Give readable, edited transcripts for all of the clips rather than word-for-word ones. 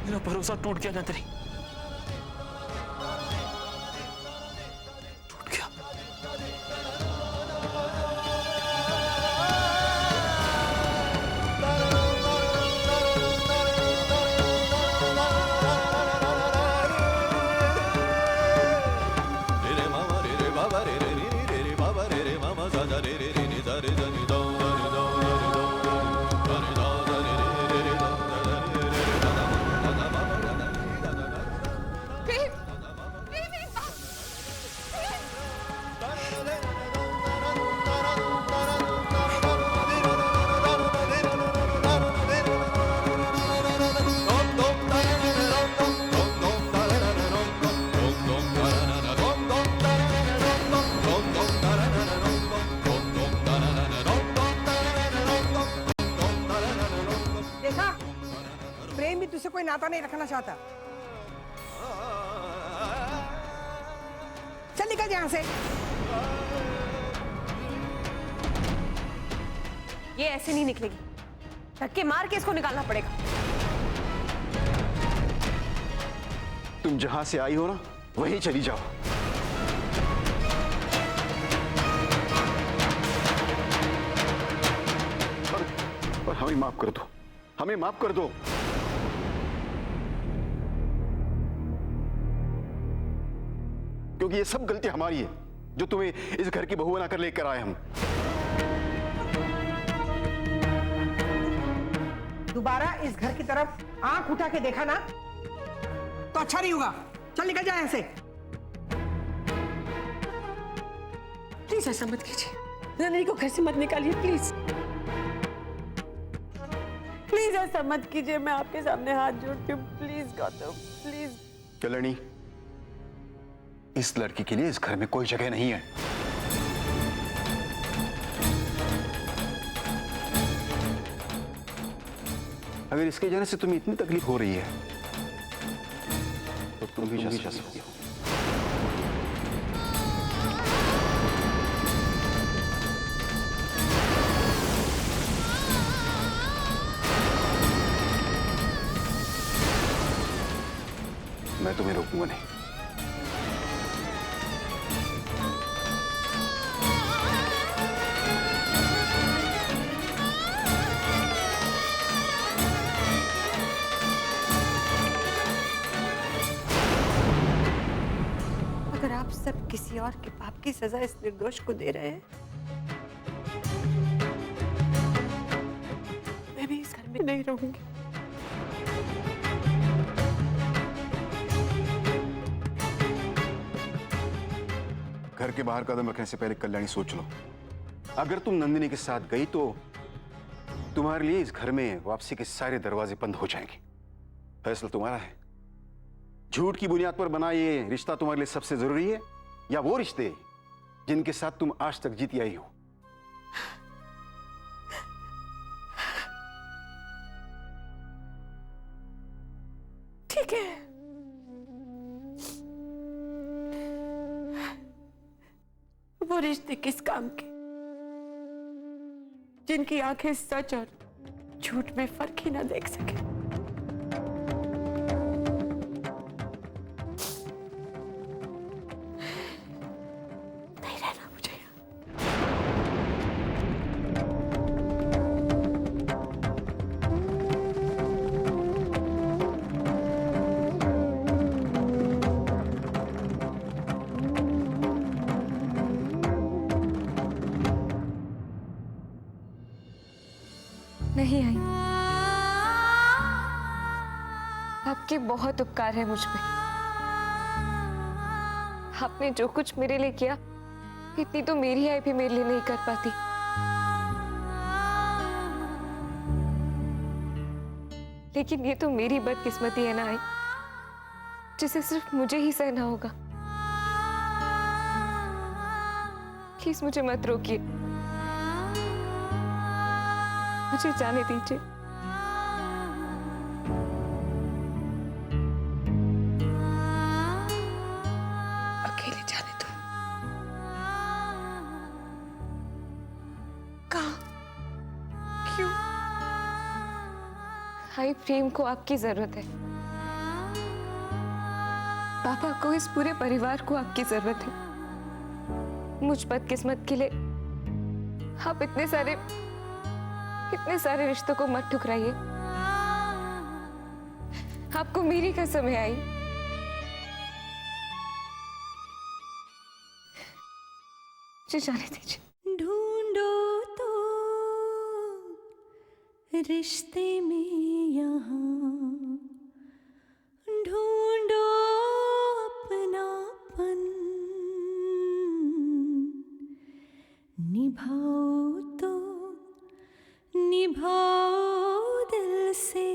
मेरा भरोसा टूट गया नंदिनी, टूट गया। प्रेम भी तुझसे कोई नाता नहीं रखना चाहता। चल निकल यहां से। ये ऐसे नहीं निकलेगी, धक्के मार के इसको निकालना पड़ेगा। तुम जहां से आई हो ना, वहीं चली जाओ। और हमें माफ कर दो, हमें माफ कर दो। क्योंकि ये सब गलती हमारी है, जो तुम्हें इस घर की बहू बनाकर लेकर आए हम। दोबारा इस घर की तरफ आंख उठा के देखा ना तो अच्छा नहीं होगा। चल निकल जा यहां से। प्लीज ऐसा मत कीजिए, नंदिनी को घर से मत निकालिए प्लीज। प्लीज ऐसा मत कीजिए, मैं आपके सामने हाथ जोड़ती हूँ। Please Gautam, please. कल्याणी, इस लड़की के लिए इस घर में कोई जगह नहीं है। अगर इसके जाने से तुम्हें इतनी तकलीफ हो रही है तो तुम भी जा सकती हो। मैं तुम्हें रोकूंगा नहीं। अगर आप सब किसी और के पाप की सजा इस निर्दोष को दे रहे हैं, मैं भी इस घर में नहीं रहूंगी। घर के बाहर कदम रखने से पहले कल्याणी सोच लो। अगर तुम नंदिनी के साथ गई तो तुम्हारे लिए इस घर में वापसी के सारे दरवाजे बंद हो जाएंगे। फैसला तुम्हारा है। झूठ की बुनियाद पर बना ये रिश्ता तुम्हारे लिए सबसे जरूरी है, या वो रिश्ते जिनके साथ तुम आज तक जीती आई हो? ठीक है, वो रिश्ते किस काम के जिनकी आंखें सच और झूठ में फर्क ही ना देख सके। नहीं रहना मुझे यहाँ। नहीं आई। आपके बहुत उपकार है मुझ पे। आपने जो कुछ मेरे लिए किया, इतनी तो मेरी आई भी मेरे लिए नहीं कर पाती। लेकिन ये तो मेरी बदकिस्मती है ना आई, जिसे सिर्फ मुझे ही सहना होगा। प्लीज मुझे मत रोकिए, मुझे जाने दीजिए। अकेले जाने दो। कहाँ? भाई प्रेम को आपकी जरूरत है। पापा को, इस पूरे परिवार को आपकी जरूरत है। मुझ बदकिस्मत के लिए आप इतने सारे रिश्तों को मत ठुकराइए। आपको मेरी कसम है आई। मुझे जाने दीजिए। ढूंढो तो रिश्ते में यहाँ, ढूंढो अपनापन, निभाओ तो निभाओ दिल से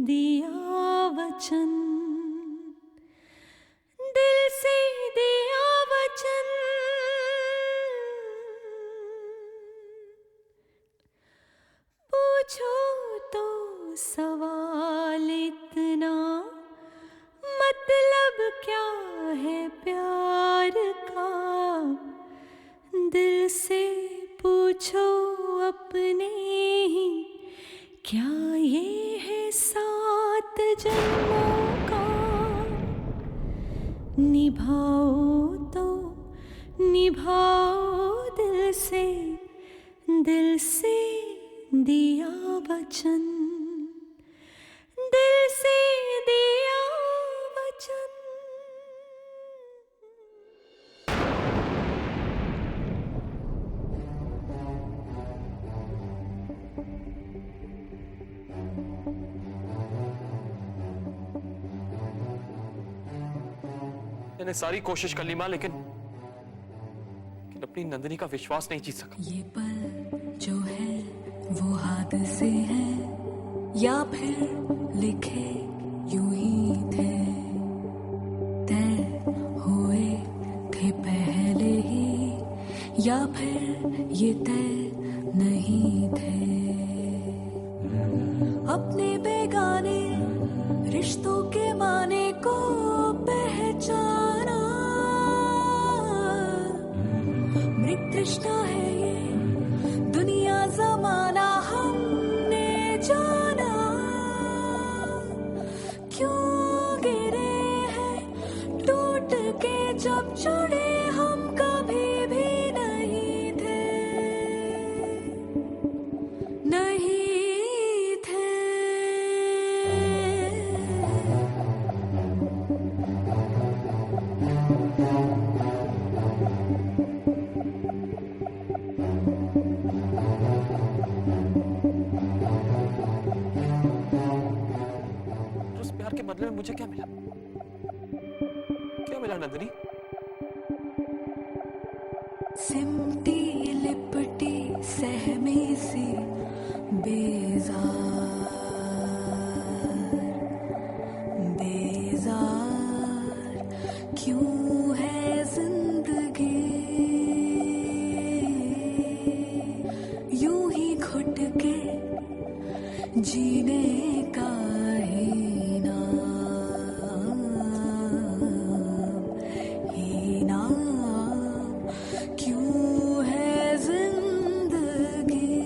दिया वचन, दिल से दिया वचन। पूछो तो सवाल इतना, मतलब क्या है प्यार का, दिल से पूछो अपने ही, क्या ये है 7 जन्मों का। निभाओ तो निभाओ दिल से दिया वचन, दिल से दिया वचन। मैंने सारी कोशिश कर ली माँ, लेकिन अपनी नंदिनी का विश्वास नहीं जीत सका। ये पल जो है वो हादसे हैं, या फिर लिखे यूं ही थे, तय हुए थे पहले ही, या फिर ये तय नहीं थे। अपने बेगाने रिश्तों के माने को पहचाना, मृत तृष्णा है ये दुनिया जमाना हमने जाना। क्यों गिरे हैं टूट के जब जुड़े हम कभी भी नहीं थे, नहीं थे। उस प्यार के बदले में मुझे क्या मिला? क्या मिला नंदिनी? सिमटी लिपटी सहमी सी बेजार, बेजार क्यों है जिंदगी, यूं ही घुट के जीने का ही नाम, क्यों है जिंदगी।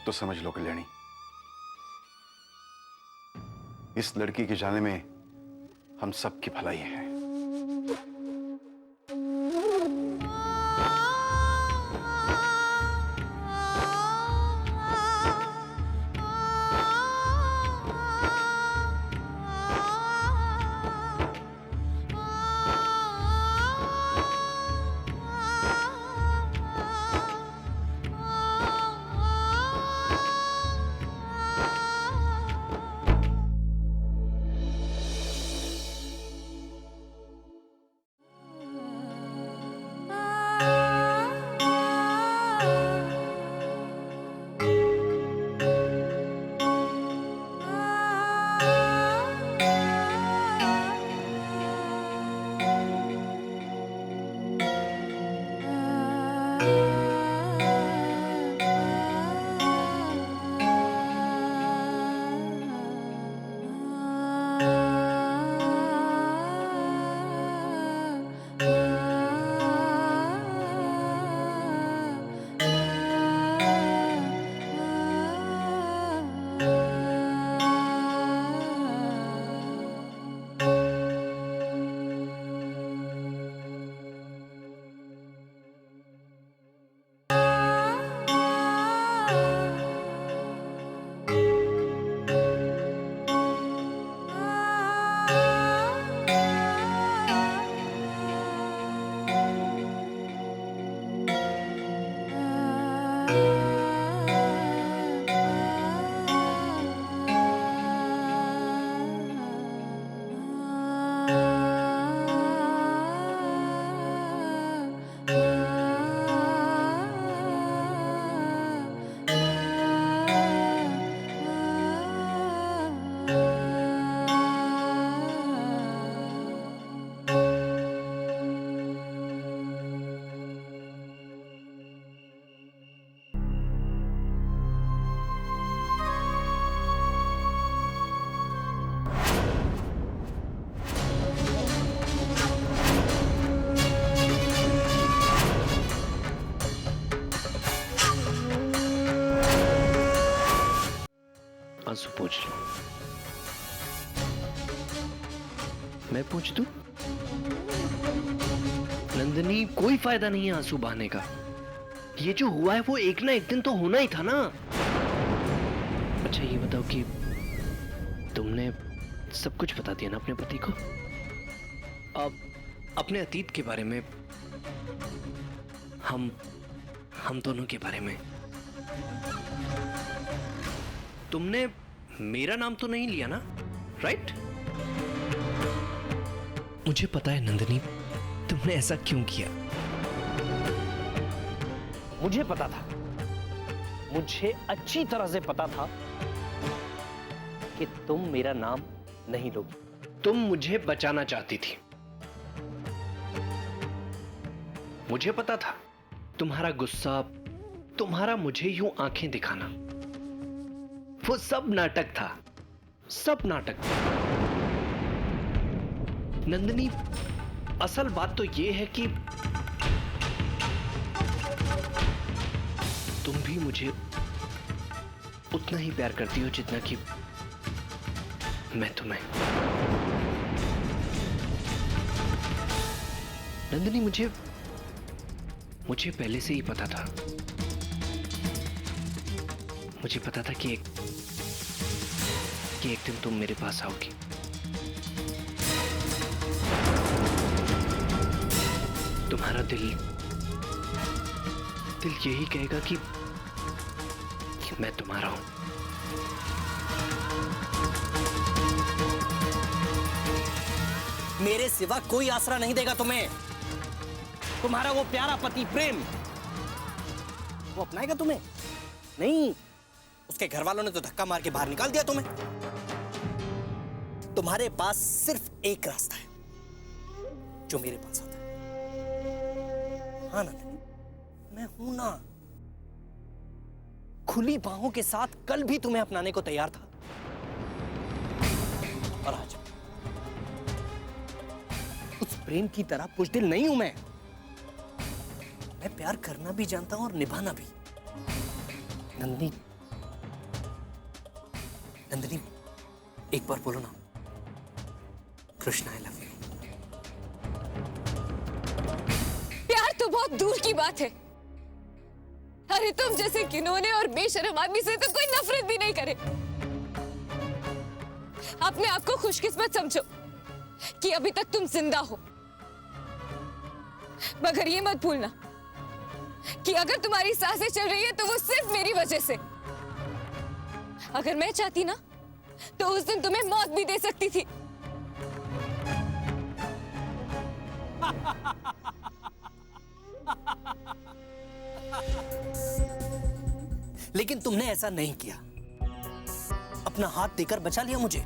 तो समझ लो कल्याणी, इस लड़की के जाने में हम सबकी भलाई है। आंसू पूछ लो। मैं पूछ दूं? नंदिनी, कोई फायदा नहीं है आंसू बहाने का। ये जो हुआ है वो एक ना एक दिन तो होना ही था ना। अच्छा ये बताओ कि तुमने सब कुछ बता दिया ना अपने पति को? अब अपने अतीत के बारे में, हम दोनों के बारे में। तुमने मेरा नाम तो नहीं लिया ना, राइट? मुझे पता है नंदिनी, तुमने ऐसा क्यों किया। मुझे पता था, मुझे अच्छी तरह से पता था कि तुम मेरा नाम नहीं लोगी। तुम मुझे बचाना चाहती थी। मुझे पता था तुम्हारा गुस्सा, तुम्हारा मुझे यूं आंखें दिखाना, वो सब नाटक था, सब नाटक था। नंदिनी, असल बात तो ये है कि तुम भी मुझे उतना ही प्यार करती हो जितना कि मैं तुम्हें। नंदिनी, मुझे पहले से ही पता था। मुझे पता था कि एक दिन तुम मेरे पास आओगी। तुम्हारा दिल यही कहेगा कि मैं तुम्हारा हूं। मेरे सिवा कोई आसरा नहीं देगा तुम्हें। तुम्हारा वो प्यारा पति प्रेम, वो अपनाएगा तुम्हें? नहीं, उसके घर वालों ने तो धक्का मार के बाहर निकाल दिया तुम्हें। तुम्हारे पास सिर्फ एक रास्ता है जो मेरे पास आता है। हाँ नंदिनी, मैं हूं ना। खुली बाहों के साथ कल भी तुम्हें अपनाने को तैयार था, और आज उस प्रेम की तरह पुष्टिल नहीं हूं मैं प्यार करना भी जानता हूं और निभाना भी। नंदिनी, नंदिनी, एक बार बोलो ना, कृष्णा आई लव यू। प्यार तो बहुत दूर की बात है। अरे तुम जैसे किन्होंने और बेशर्म आदमी से तो कोई नफरत भी नहीं करे। अपने आप को खुशकिस्मत समझो कि अभी तक तुम जिंदा हो, मगर ये मत भूलना कि अगर तुम्हारी सांसें चल रही है तो वो सिर्फ मेरी वजह से। अगर मैं चाहती ना तो उस दिन तुम्हें मौत भी दे सकती थी। लेकिन तुमने ऐसा नहीं किया, अपना हाथ देकर बचा लिया मुझे।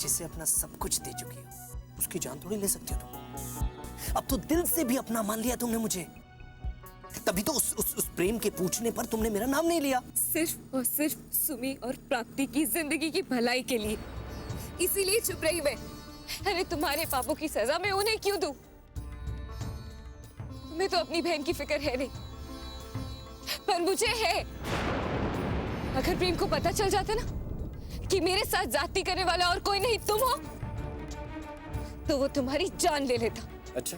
जिसे अपना सब कुछ दे चुकी हो उसकी जान थोड़ी ले सकती हो तुम। अब तो दिल से भी अपना मान लिया तुमने मुझे। तभी तो उस प्रेम के पूछने पर तुमने मेरा नाम नहीं लिया। सिर्फ और सिर्फ सुमी और प्राप्ति की जिंदगी की भलाई के लिए, इसीलिए चुप रही मैं। अरे तुम्हारे पापों की सजा मैं उन्हें क्यों दूं? तुम्हें तो अपनी बहन की फिक्र है नहीं, पर मुझे है। अगर प्रेम को पता चल जाता ना कि मेरे साथ जाती करने वाला और कोई नहीं तुम हो, तो वो तुम्हारी जान ले लेता। अच्छा,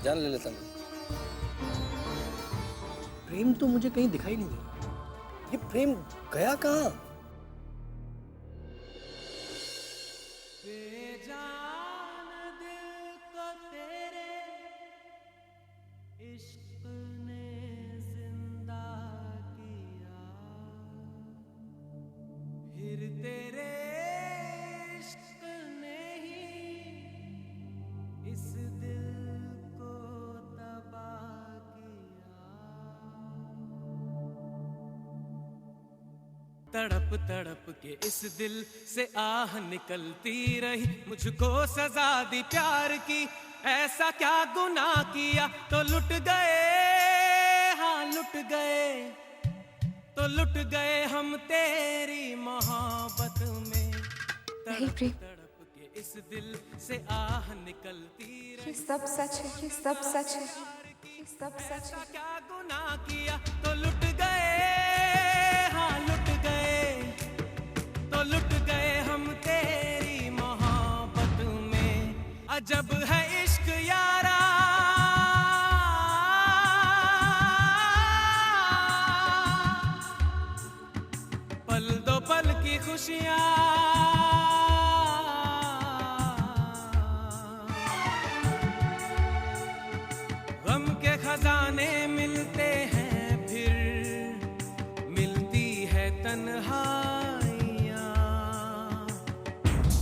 जान ले लेता मैं। प्रेम तो मुझे कहीं दिखाई नहीं दिया। ये प्रेम गया कहाँ? तड़प तड़प के इस दिल से आह निकलती रही, मुझको सजा दी प्यार की। ऐसा क्या गुनाह किया तो लुट गए, हाँ लुट गए, तो लुट गए हम तेरी मोहब्बत में। तड़प तड़प के इस दिल से आह निकलती रही। ये सब सच है, ये सब सच है, ये सब सच है। क्या गुनाह किया तो लुट गए, हाँ लुट गए, तो लुट गए हम तेरी मोहब्बत में। अजब है इश्क यारा, पल दो पल की खुशियां, गम के खजाने मिलते हैं, फिर मिलती है तन्हाइयां।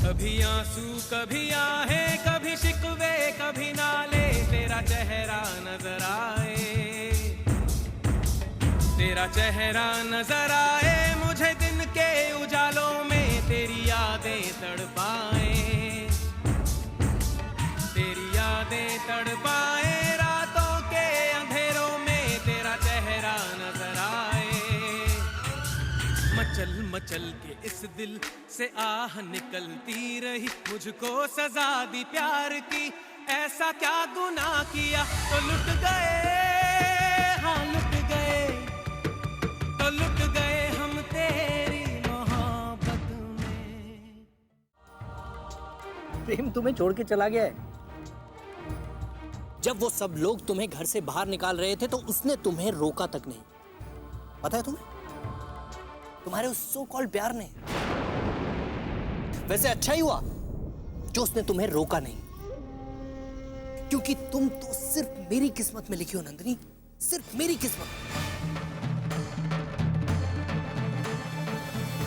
कभी आंसू कभी आहे, कभी शिकवे कभी नाले, तेरा चेहरा नजर आए, तेरा चेहरा नजर आए मुझे दिन के उजालों में। तेरी यादें तड़पाए, तेरी यादें तड़पाए, रातों के अंधेरों में तेरा चेहरा नजर आए। मचल मचल के इस दिल से आह निकलती रही, मुझको सजा दी प्यार की। ऐसा क्या गुनाह किया तो लुट गए, हाँ लुट गए, तो लुट गए हम तेरी मोहब्बत में। प्रेम तुम्हें छोड़ के चला गया है। जब वो सब लोग तुम्हें घर से बाहर निकाल रहे थे तो उसने तुम्हें रोका तक नहीं। पता है तुम्हें, तुम्हारे उस सो कॉल्ड प्यार ने। वैसे अच्छा ही हुआ जो उसने तुम्हें रोका नहीं, क्योंकि तुम तो सिर्फ मेरी किस्मत में लिखी हो नंदिनी, सिर्फ मेरी किस्मत।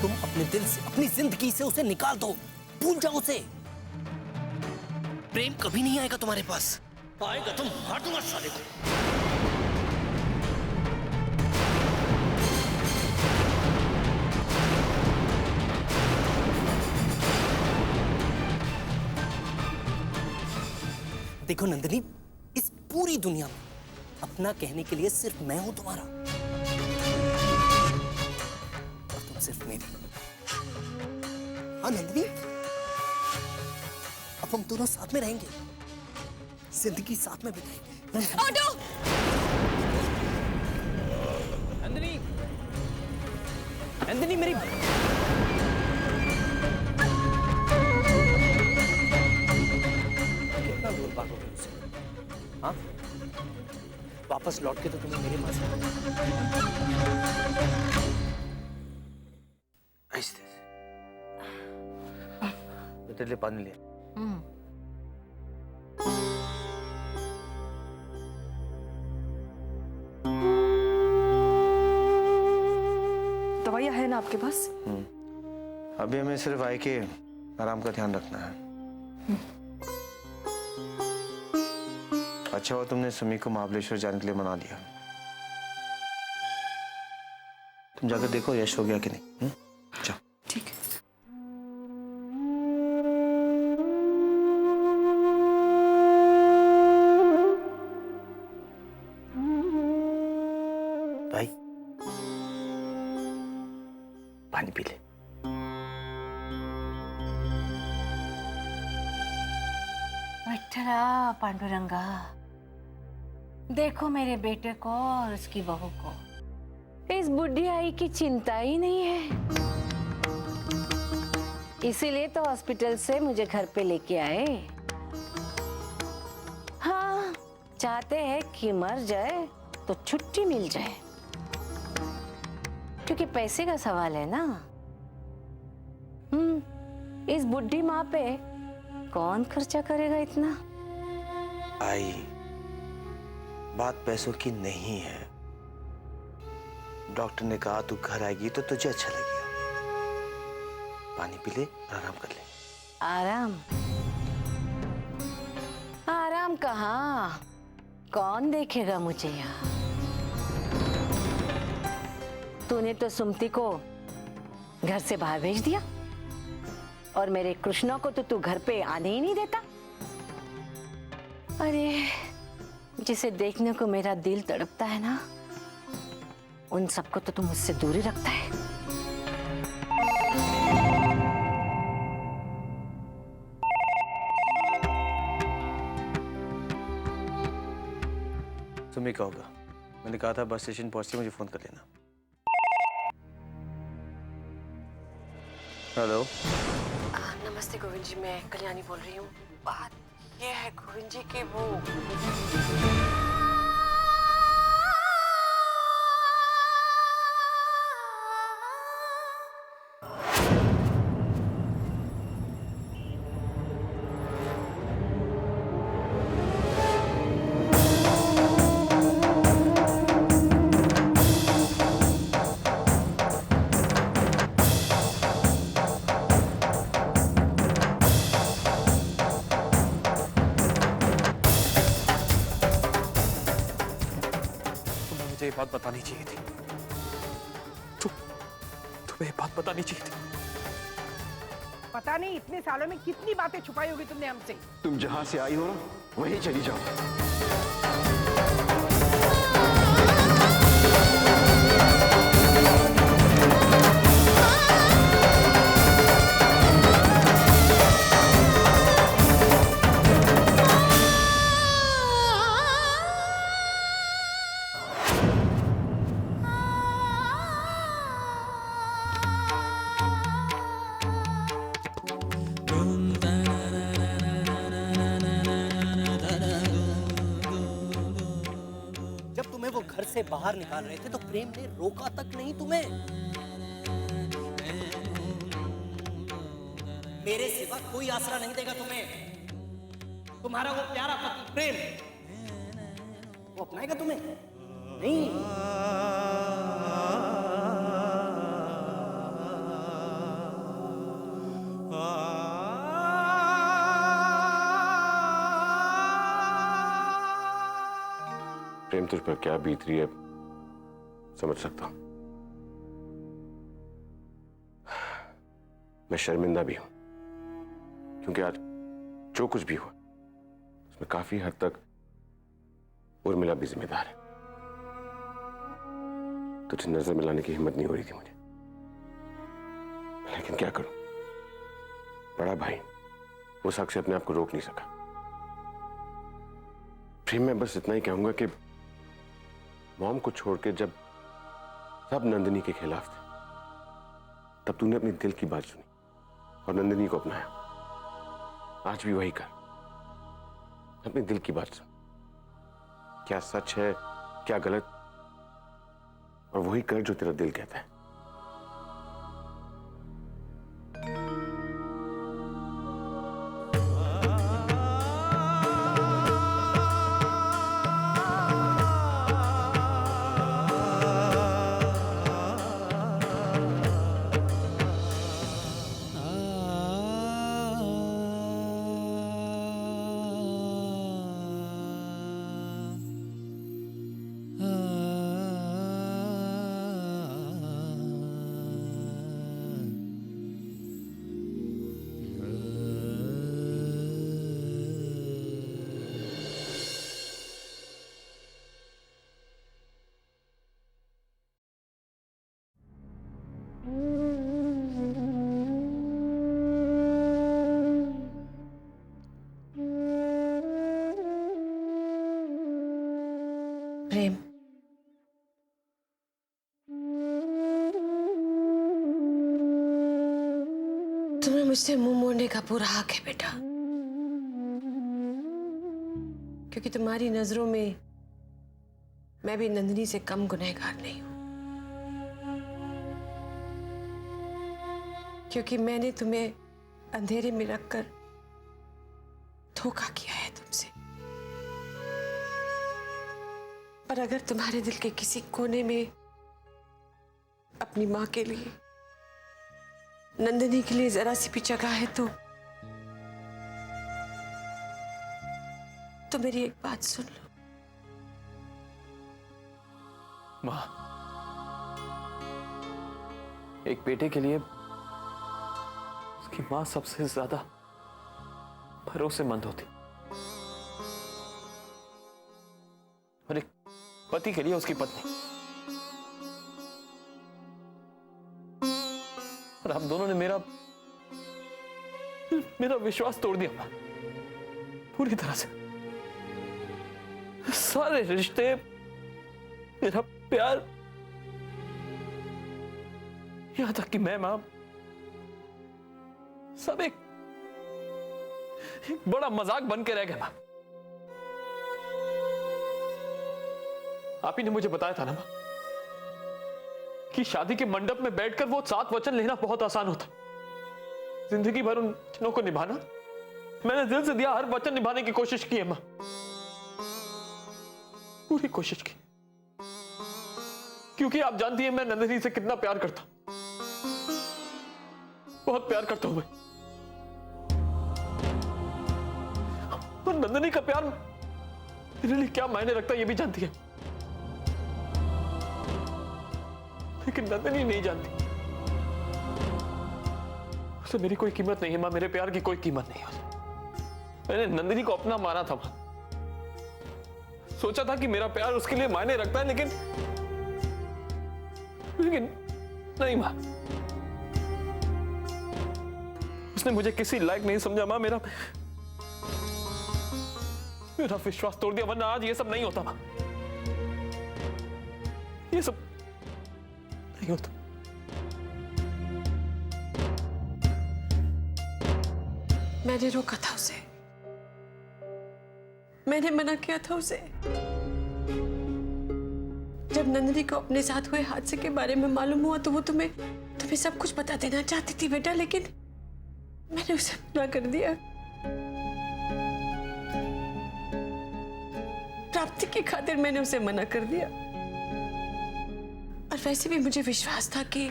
तुम अपने दिल से, अपनी जिंदगी से उसे निकाल दो, भूल जाओ उसे। प्रेम कभी नहीं आएगा तुम्हारे पास। आएगा तो मार दूंगा साले को। देखो नंदिनी, इस पूरी दुनिया में अपना कहने के लिए सिर्फ मैं हूं तुम्हारा, और तुम सिर्फ मेरी। हाँ नंदिनी, अब हम दोनों साथ में रहेंगे, जिंदगी साथ में बिताएंगे। ऑटो! नंदिनी, नंदिनी मेरी कितना दूर भागोगे मुझसे? हाँ, वापस लौट के तो तुम्हें मेरे पास ऐसे मैं तेरे लिए पानी लिया। दवाइयाँ है ना आपके पास? अभी हमें सिर्फ आए के आराम का ध्यान रखना है। अच्छा हुआ तुमने सुमी को महाबलेश्वर जाने के लिए मना दिया। तुम जाकर देखो यश हो गया कि नहीं। जाओ। ठीक है। भाई पानी पी ले। विठ्ठला पांडुरंगा, देखो मेरे बेटे को और उसकी बहू को, इस बुढ़ी आई की चिंता ही नहीं है। इसीलिए तो हॉस्पिटल से मुझे घर पे लेके आए। हाँ, चाहते हैं कि मर जाए तो छुट्टी मिल जाए, क्योंकि पैसे का सवाल है ना। इस बुढ़ी माँ पे कौन खर्चा करेगा इतना? आई, बात पैसों की नहीं है। डॉक्टर ने कहा तू घर आएगी तो तुझे अच्छा लगेगा। पानी पी ले और आराम कर ले। आराम? आराम कहाँ? कौन देखेगा मुझे यहाँ? तूने तो सुमति को घर से बाहर भेज दिया, और मेरे कृष्णा को तो तू घर पे आने ही नहीं देता। अरे, जिसे देखने को मेरा दिल तड़पता है ना, उन सबको तो तू मुझसे दूर ही रखता है। सुमी का होगा। मैंने कहा था बस स्टेशन पहुंचते मुझे फोन कर लेना। हेलो। नमस्ते गोविंद जी, मैं कल्याणी बोल रही हूँ। बात ये है गोविंद जी कि वो मुझे ये बात बतानी चाहिए थी। तुम्हें ये बात बतानी चाहिए थी। पता नहीं इतने सालों में कितनी बातें छुपाई होगी तुमने हमसे। तुम जहां से आई हो ना, वहीं चली जाओ। वो घर से बाहर निकाल रहे थे तो प्रेम ने रोका तक नहीं तुम्हें। मेरे सिवा कोई आसरा नहीं देगा तुम्हें। तुम्हारा वो प्यारा पति प्रेम, वो अपनाएगा तुम्हें? नहीं। प्रेम तुझ पर क्या बीत रही है समझ सकता हूं। मैं शर्मिंदा भी हूं, क्योंकि आज जो कुछ भी हुआ उसमें काफी हद तक उर्मिला भी जिम्मेदार है। तुझे नजर मिलाने की हिम्मत नहीं हो रही थी मुझे, लेकिन क्या करूं, बड़ा भाई वो शक से अपने आप को रोक नहीं सका। प्रेम मैं बस इतना ही कहूंगा कि मॉम को छोड़ के जब सब नंदिनी के खिलाफ थे, तब तूने अपने दिल की बात सुनी और नंदिनी को अपनाया। आज भी वही कर, अपने दिल की बात सुन। क्या सच है, क्या गलत, और वही कर जो तेरा दिल कहता है। प्रेम, तुम्हें मुझसे मुंह मोड़ने का पूरा हक है बेटा, क्योंकि तुम्हारी नजरों में मैं भी नंदिनी से कम गुनहगार नहीं हूं, क्योंकि मैंने तुम्हें अंधेरे में रखकर धोखा किया है तुमसे। और अगर तुम्हारे दिल के किसी कोने में अपनी मां के लिए, नंदिनी के लिए जरा सी भी जगह है तो मेरी एक बात सुन लो। मां, एक बेटे के लिए उसकी मां सबसे ज्यादा भरोसेमंद होती, और एक पति के लिए उसकी पत्नी। और आप दोनों ने मेरा विश्वास तोड़ दिया मां, पूरी तरह से। सारे रिश्ते, मेरा प्यार, यहां तक कि मैं मां, सब एक बड़ा मजाक बन के रह गया मां। आप ही ने मुझे बताया था ना मां कि शादी के मंडप में बैठकर वो 7 वचन लेना बहुत आसान होता, जिंदगी भर उन वचनों को निभाना। मैंने दिल से दिया हर वचन निभाने की कोशिश की है मां, पूरी कोशिश की, क्योंकि आप जानती हैं मैं नंदिनी से कितना प्यार करता, बहुत प्यार करता हूं मैं। और नंदिनी का प्यार मेरे लिए क्या मायने रखता है ये भी जानती है, लेकिन नंदिनी नहीं जानती। उसे मेरी कोई कीमत नहीं है मां, मेरे प्यार की कोई कीमत नहीं है उसे। मैंने नंदिनी को अपना माना था मां, सोचा था कि मेरा प्यार उसके लिए मायने रखता है, लेकिन नहीं मां, उसने मुझे किसी लायक नहीं समझा मां, मेरा विश्वास तोड़ दिया, वरना आज ये सब नहीं होता मां, ये सब नहीं होता। मैंने रोका था उसे, मैंने मना किया था उसे। जब नंदिनी को अपने साथ हुए हादसे के बारे में मालूम हुआ तो वो तुम्हें सब कुछ बता देना चाहती थी बेटा, लेकिन मैंने उसे मना कर दिया। प्राप्ति की खातिर मैंने उसे मना कर दिया। और वैसे भी मुझे विश्वास था कि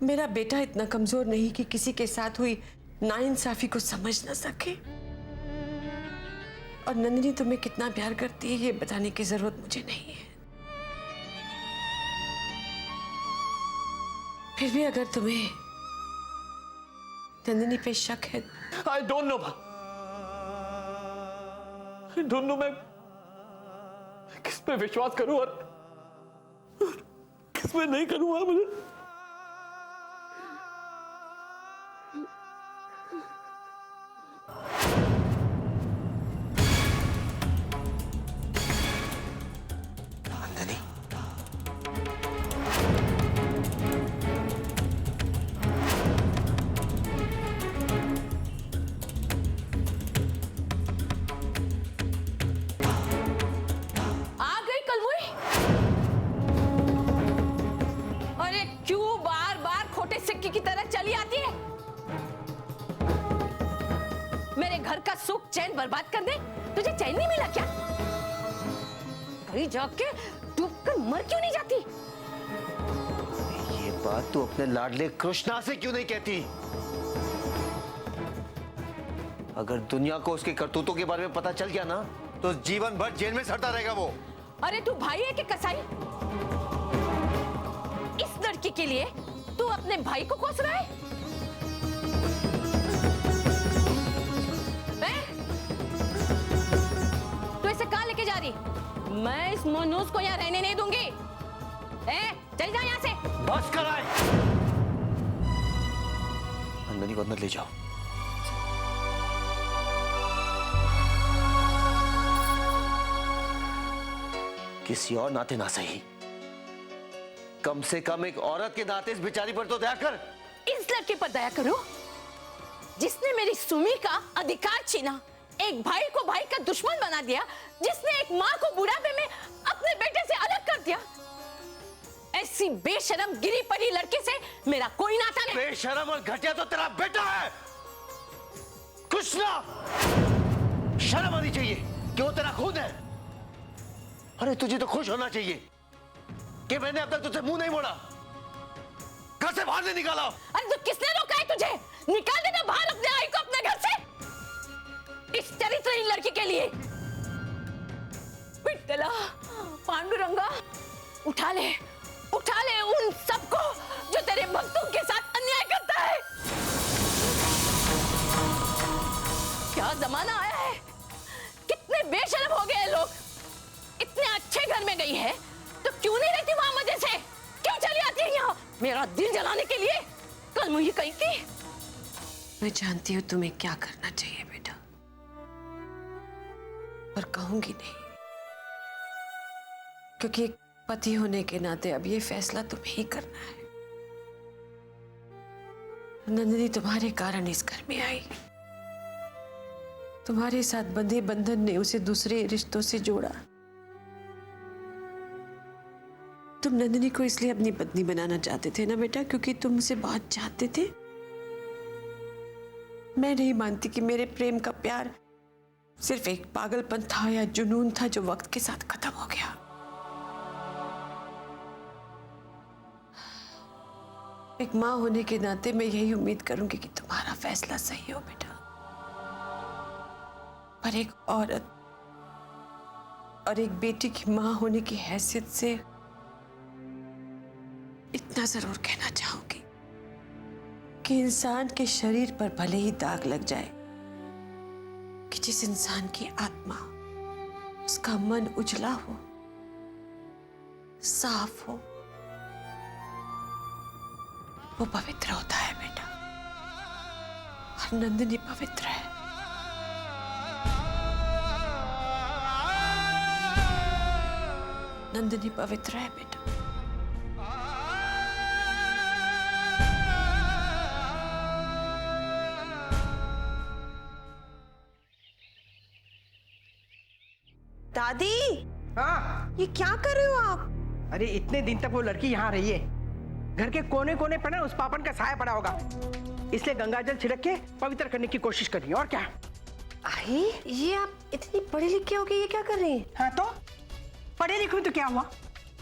मेरा बेटा इतना कमजोर नहीं कि किसी के साथ हुई नाइंसाफी को समझ ना सके। और नंदिनी तुम्हें कितना प्यार करती है ये बताने की जरूरत मुझे नहीं है। फिर भी अगर तुम्हें नंदिनी पे शक है, I don't know, I don't know मैं किस पे विश्वास करूं और किस पे नहीं करूं मुझे। नंदिनी, सुख चैन बर्बाद कर दे? तुझे चैन नहीं मिला क्या? कहीं जाके डूब कर मर क्यों नहीं जाती? ये बात तू अपने लाडले कृष्णा से क्यों नहीं कहती? अगर दुनिया को उसके करतूतों के बारे में पता चल गया ना, तो जीवन भर जेल में सड़ता रहेगा वो। अरे तू भाई है कि कसाई? इस लड़की के लिए तू अपने भाई को कोस रहा है? तू इसे कहां लेके जा रही? मैं इस मनोज को यहाँ रहने नहीं दूंगी। चल जा यहाँ से। बस कराए। नंदिनी को अंदर ले जाओ। किसी और नाते ना सही, कम से कम एक औरत के नाते इस बेचारी पर तो दया कर। इस लड़के पर दया करो जिसने मेरी सुमी का अधिकार छीना, एक भाई को भाई का दुश्मन बना दिया, जिसने एक माँ को बुढ़ापे में अपने बेटे से अलग कर दिया। ऐसी बेशरम गिरी पड़ी लड़के से मेरा कोई नाता नहीं। बेशरम और घटिया तो तेरा बेटा है कृष्णा। शर्म आनी चाहिए कि वो तेरा खून है। अरे तुझे तो खुश होना चाहिए कि मैंने अब तक तुझसे मुंह नहीं मोड़ा, घर से बाहर नहीं निकाला। अरे तो किसने रोका है तुझे? निकाल देना बाहर अपने आई को अपने घर से, इस चरित्रहीन लड़की के लिए। विठ्ठला, पांडुरंगा, उठा ले उन सबको जो तेरे भक्तों के साथ अन्याय करता है। क्या जमाना आया है, कितने बेशर्म हो गए लोग। इतने अच्छे घर में गई है तो क्यों नहीं रहती वहां मजे से? क्यों चली आती है यहाँ मेरा दिल जलाने के लिए? कल मुझे कही थी। मैं जानती हूँ तुम्हें क्या करना चाहिए बेटा, पर कहूंगी नहीं, क्योंकि एक पति होने के नाते अब ये फैसला तुम्हें ही करना है। नंदिनी तुम्हारे कारण इस घर में आई, तुम्हारे साथ बंधे बंधन ने उसे दूसरे रिश्तों से जोड़ा। तुम नंदिनी को इसलिए अपनी पत्नी बनाना चाहते थे ना बेटा, क्योंकि तुम उसे बहुत चाहते थे। मैं नहीं मानती कि मेरे प्रेम का प्यार सिर्फ एक पागलपन था या जुनून था जो वक्त के साथ खत्म हो गया। एक माँ होने के नाते मैं यही उम्मीद करूंगी कि तुम्हारा फैसला सही हो बेटा, पर एक औरत और एक बेटी की माँ होने की हैसियत से इतना जरूर कहना चाहूंगी कि इंसान के शरीर पर भले ही दाग लग जाए, कि जिस इंसान की आत्मा, उसका मन उजला हो, साफ हो, वो पवित्र होता है बेटा। और नंदिनी पवित्र है। नंदिनी पवित्र है बेटा। दादी, हाँ, ये क्या कर रहे हो आप? अरे इतने दिन तक वो लड़की यहाँ रही है, घर के कोने कोने पर ना उस पापन का साया पड़ा होगा, इसलिए गंगाजल छिड़क के पवित्र करने की कोशिश कर रही है। और क्या? आई, ये आप इतनी पढ़ी लिखी हो के ये क्या कर रही हैं? हाँ तो पढ़े लिखूं तो क्या हुआ?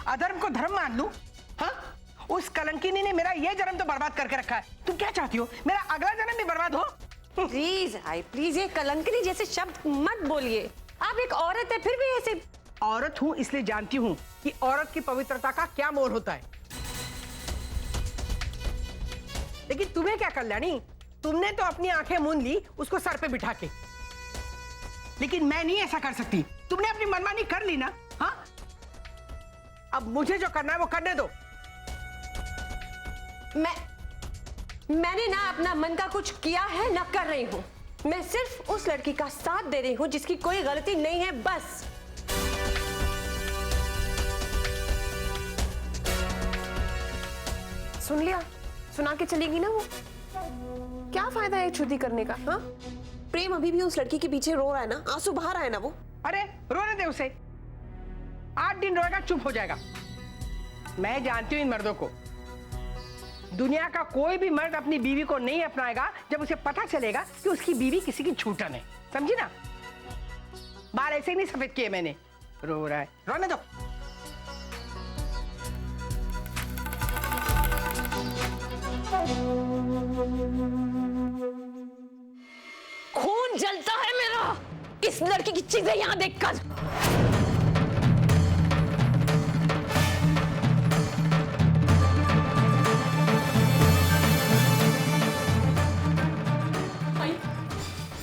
अधर्म को धर्म मान लूं? हाँ, उस कलंकिनी ने मेरा ये जन्म तो बर्बाद करके रखा है। तुम क्या चाहती हो, मेरा अगला जन्म भी बर्बाद हो? प्लीज आई, प्लीज ये कलंकिनी जैसे शब्द मत बोलिए। आप एक औरत है, फिर भी ऐसे। औरत हूं इसलिए जानती हूं कि औरत की पवित्रता का क्या मोल होता है। लेकिन तुम्हें क्या कल्याणी, तुमने तो अपनी आंखें मूंद ली उसको सर पे बिठा के, लेकिन मैं नहीं ऐसा कर सकती। तुमने अपनी मनमानी कर ली ना। हाँ, अब मुझे जो करना है वो करने दो। मैंने ना अपना मन का कुछ किया है ना कर रही हूँ। मैं सिर्फ उस लड़की का साथ दे रही हूँ जिसकी कोई गलती नहीं है, बस। सुन लिया, सुना के चलेगी ना वो? क्या फायदा है छुट्टी करने का? हाँ, प्रेम अभी भी उस लड़की के पीछे रो रहा है ना, आंसू बहा रहा है ना वो। अरे रोने दे उसे, 8 दिन रोएगा, चुप हो जाएगा। मैं जानती हूँ इन मर्दों को, दुनिया का कोई भी मर्द अपनी बीवी को नहीं अपनाएगा जब उसे पता चलेगा कि उसकी बीवी किसी की छूटन है, समझी ना? बाल ऐसे ही नहीं सफेद किए मैंने। रो रहा है, रोने दो। खून जलता है मेरा इस लड़की की चीजें यहां देखकर।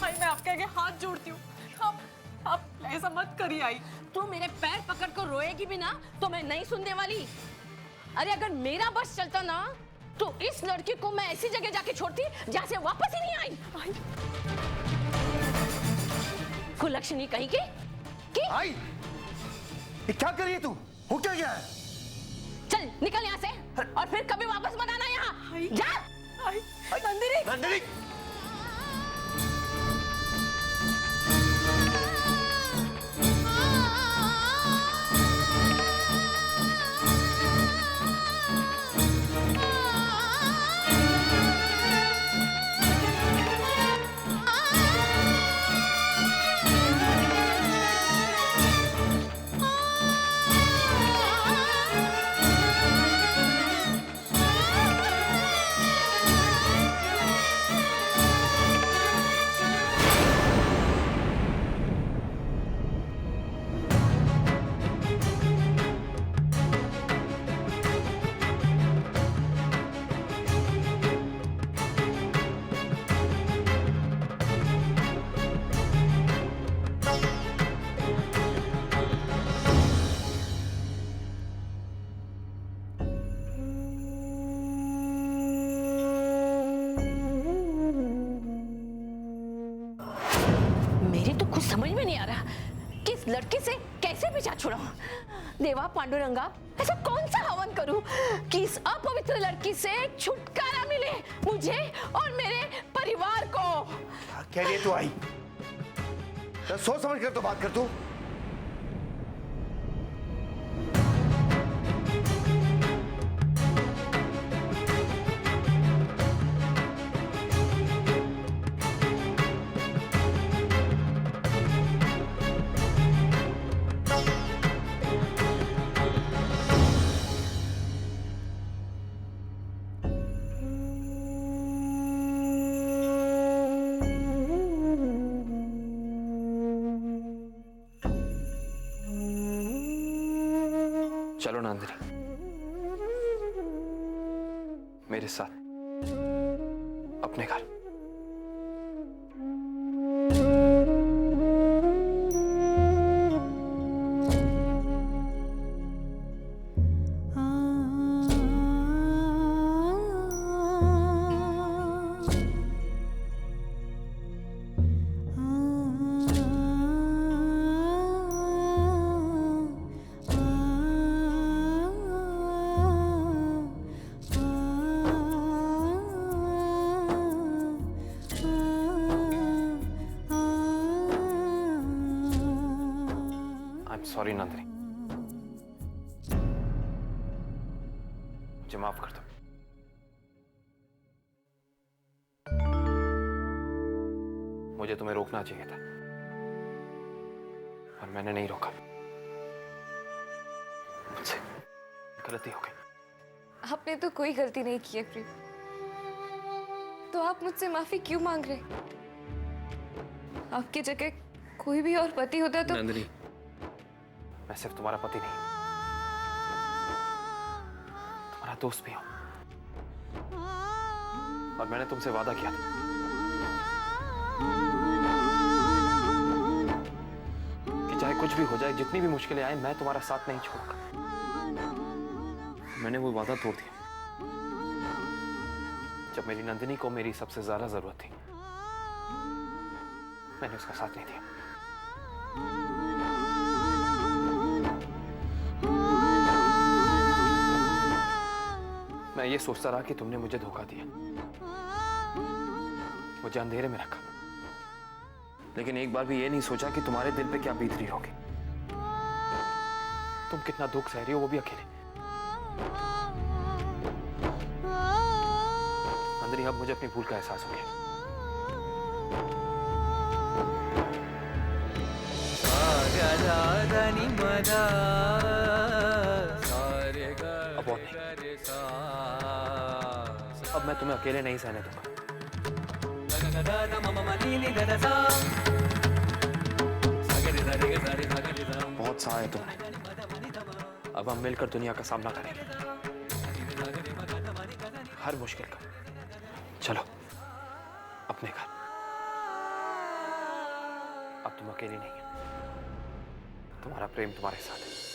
मैं आपके आगे हाथ जोड़ती हूँ, आप ऐसा मत करिए। आई तू मेरे पैर पकड़ कर रोएगी भी ना तो मैं नहीं सुनने वाली। अरे अगर मेरा बस चलता ना तो इस लड़की को मैं ऐसी जगह जाके छोड़ती जहां से वापस ही नहीं आई। कुलक्षणी कहीं की? आई, ये क्या कर रही है तू? हो क्या गया है? चल निकल यहाँ से और फिर कभी वापस मत आना यहाँ। जा। नंदिनी, नंदिनी, समझ में नहीं आ रहा कि इस लड़की से कैसे पीछा छुड़ाऊं। देवा पांडुरंगा, ऐसा कौन सा हवन करूं कि इस अपवित्र लड़की से छुटकारा मिले मुझे और मेरे परिवार को। क्या कह रही है तू? आई, सोच समझ कर तो बात कर तू। चलो नंदिनी, मेरे साथ अपने घर। सॉरी नंदिनी, मुझे माफ कर दो। मुझे तुम्हें रोकना चाहिए था और मैंने नहीं रोका। मुझसे गलती हो गई। आपने तो कोई गलती नहीं की है प्रेम, तो आप मुझसे माफी क्यों मांग रहे? आपकी जगह कोई भी और पति होता तो। नंदिनी, मैं सिर्फ तुम्हारा पति नहीं, तुम्हारा दोस्त भी हूं। और मैंने तुमसे वादा किया था कि चाहे कुछ भी हो जाए, जितनी भी मुश्किलें आए, मैं तुम्हारा साथ नहीं छोड़ूंगा। मैंने वो वादा तोड़ दिया जब मेरी नंदिनी को मेरी सबसे ज्यादा जरूरत थी। मैंने उसका साथ नहीं दिया। मैं ये सोचता रहा कि तुमने मुझे धोखा दिया, मुझे अंधेरे में रखा, लेकिन एक बार भी ये नहीं सोचा कि तुम्हारे दिल पे क्या बीत रही होगी। तुम कितना दुख सह रही हो, वो भी अकेले। नंदिनी, अब मुझे अपनी भूल का एहसास हो गया। अब और नहीं। अब मैं तुम्हें अकेले नहीं सहने दूंगा। बहुत सहा है तुमने, अब हम मिलकर दुनिया का सामना करेंगे, हर मुश्किल का। चलो अपने घर। अब तुम अकेली नहीं है, तुम्हारा प्रेम तुम्हारे साथ है।